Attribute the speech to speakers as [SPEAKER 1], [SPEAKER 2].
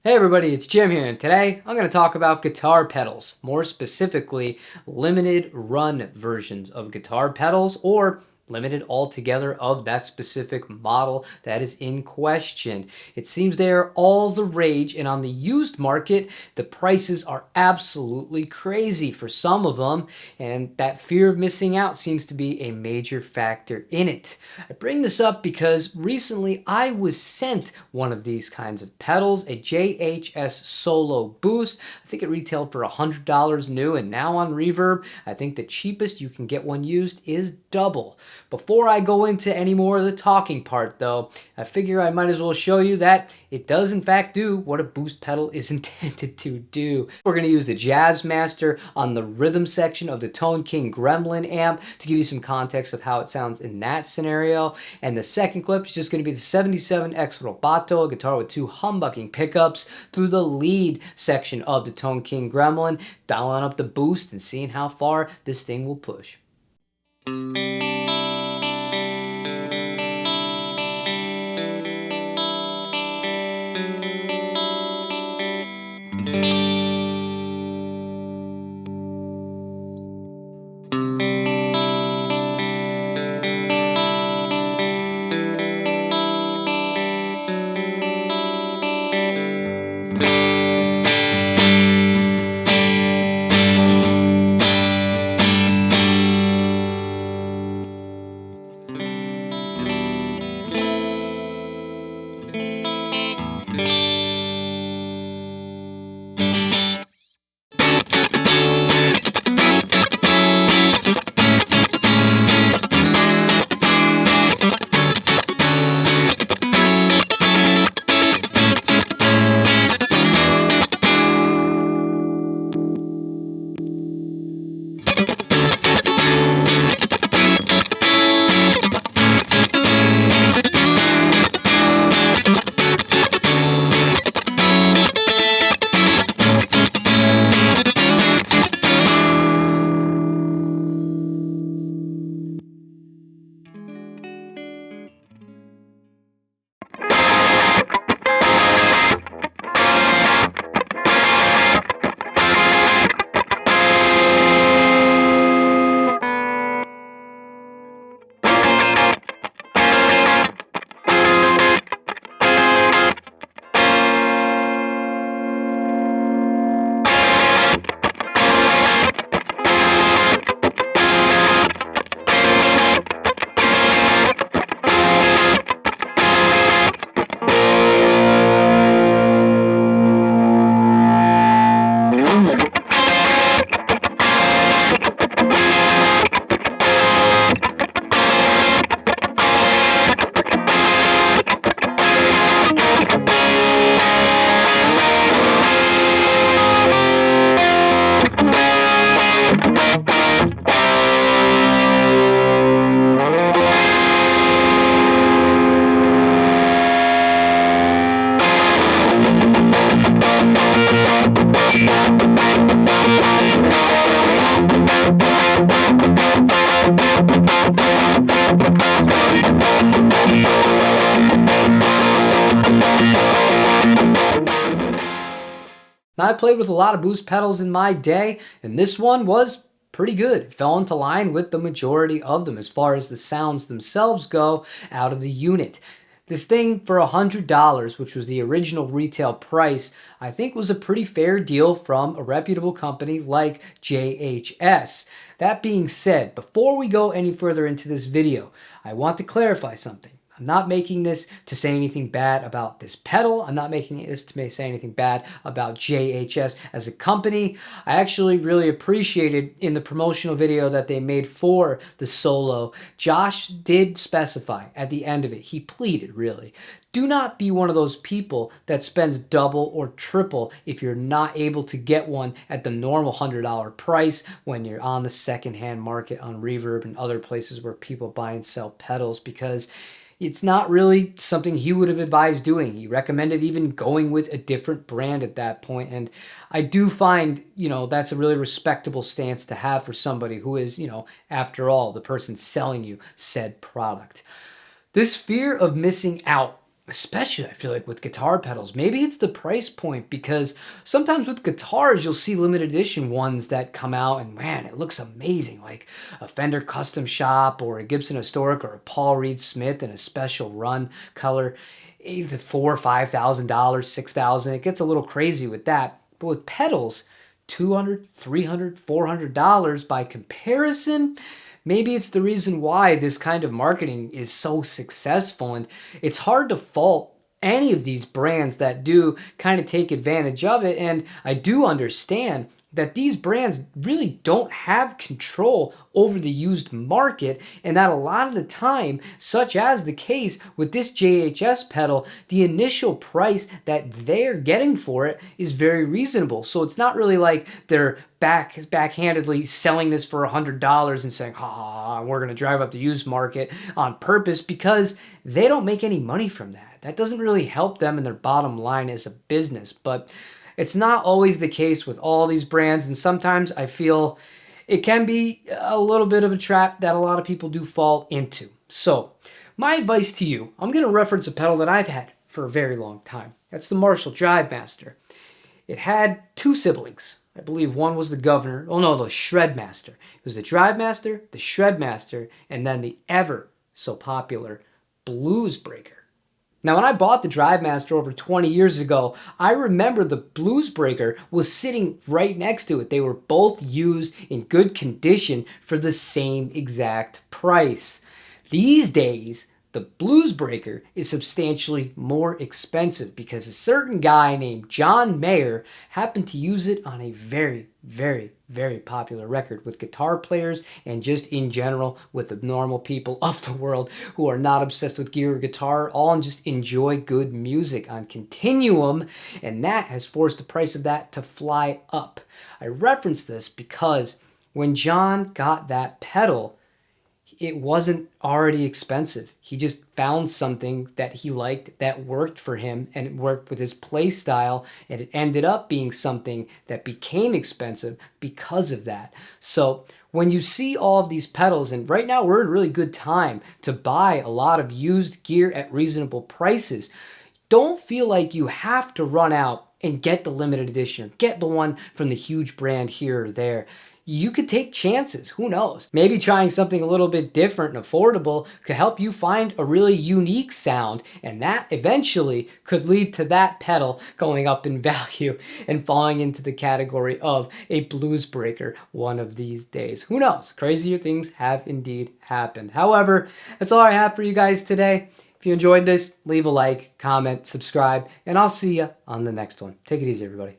[SPEAKER 1] Hey everybody, it's Jim here, and today I'm going to talk about guitar pedals, more specifically limited run versions of guitar pedals or limited altogether of that specific model that is in question. It seems they are all the rage, and on the used market, the prices are absolutely crazy for some of them, and that fear of missing out seems to be a major factor in it. I bring this up because recently I was sent one of these kinds of pedals, a JHS Solo Boost. I think it retailed for $100 new, and now on Reverb, I think the cheapest you can get one used is double. Before I go into any more of the talking part though, I figure I might as well show you that it does in fact do what a boost pedal is intended to do. We're going to use the Jazz Master on the rhythm section of the Tone King Gremlin amp to give you some context of how it sounds in that scenario. And the second clip is just going to be the 77X Robato, a guitar with two humbucking pickups, through the lead section of the Tone King Gremlin, dialing up the boost and seeing how far this thing will push. Now, I played with a lot of boost pedals in my day, and this one was pretty good. It fell into line with the majority of them as far as the sounds themselves go out of the unit. This thing for $100, which was the original retail price, I think was a pretty fair deal from a reputable company like JHS. That being said, before we go any further into this video, I want to clarify something. I'm not making this to say anything bad about this pedal. I'm not making this to say anything bad about JHS as a company. I actually really appreciated in the promotional video that they made for the Solo, Josh did specify at the end of it, he pleaded really, do not be one of those people that spends double or triple if you're not able to get one at the normal $100 price when you're on the secondhand market on Reverb and other places where people buy and sell pedals, because it's not really something he would have advised doing. He recommended even going with a different brand at that point. And I do find, that's a really respectable stance to have for somebody who is, after all, the person selling you said product. This fear of missing out Especially, I feel like with guitar pedals. Maybe it's the price point because sometimes with guitars, you'll see limited edition ones that come out and man, it looks amazing. Like a Fender Custom Shop or a Gibson Historic or a Paul Reed Smith in a special run color. Either $4,000, $5,000, $6,000. It gets a little crazy with that. But with pedals, $200, $300, $400 by comparison, maybe it's the reason why this kind of marketing is so successful. And it's hard to fault any of these brands that do kind of take advantage of it. And I do understand that these brands really don't have control over the used market, and that a lot of the time, such as the case with this JHS pedal, the initial price that they're getting for it is very reasonable. So it's not really like they're backhandedly selling this for $100 and saying, ha, we're going to drive up the used market on purpose, because they don't make any money from that. That doesn't really help them in their bottom line as a business. But it's not always the case with all these brands, and sometimes I feel it can be a little bit of a trap that a lot of people do fall into. So my advice to you, I'm going to reference a pedal that I've had for a very long time. That's the Marshall Drive Master. It had two siblings. I believe one was the Governor. Oh no, the Shred Master. It was the Drive Master, the Shred Master, and then the ever so popular Blues Breaker. Now, when I bought the Drive Master over 20 years ago, I remember the Blues Breaker was sitting right next to it. They were both used in good condition for the same exact price. These days, the Blues Breaker is substantially more expensive because a certain guy named John Mayer happened to use it on a very, very, very popular record with guitar players and just in general with the normal people of the world who are not obsessed with gear or guitar, all and just enjoy good music on Continuum, and that has forced the price of that to fly up. I reference this because when John got that pedal, it wasn't already expensive. He just found something that he liked that worked for him and it worked with his play style, and it ended up being something that became expensive because of that. So when you see all of these pedals, and right now we're in a really good time to buy a lot of used gear at reasonable prices, don't feel like you have to run out and get the limited edition or get the one from the huge brand here or there. You could take chances. Who knows? Maybe trying something a little bit different and affordable could help you find a really unique sound, and that eventually could lead to that pedal going up in value and falling into the category of a blues breaker one of these days. Who knows? Crazier things have indeed happened. However, that's all I have for you guys today. If you enjoyed this, leave a like, comment, subscribe, and I'll see you on the next one. Take it easy, everybody.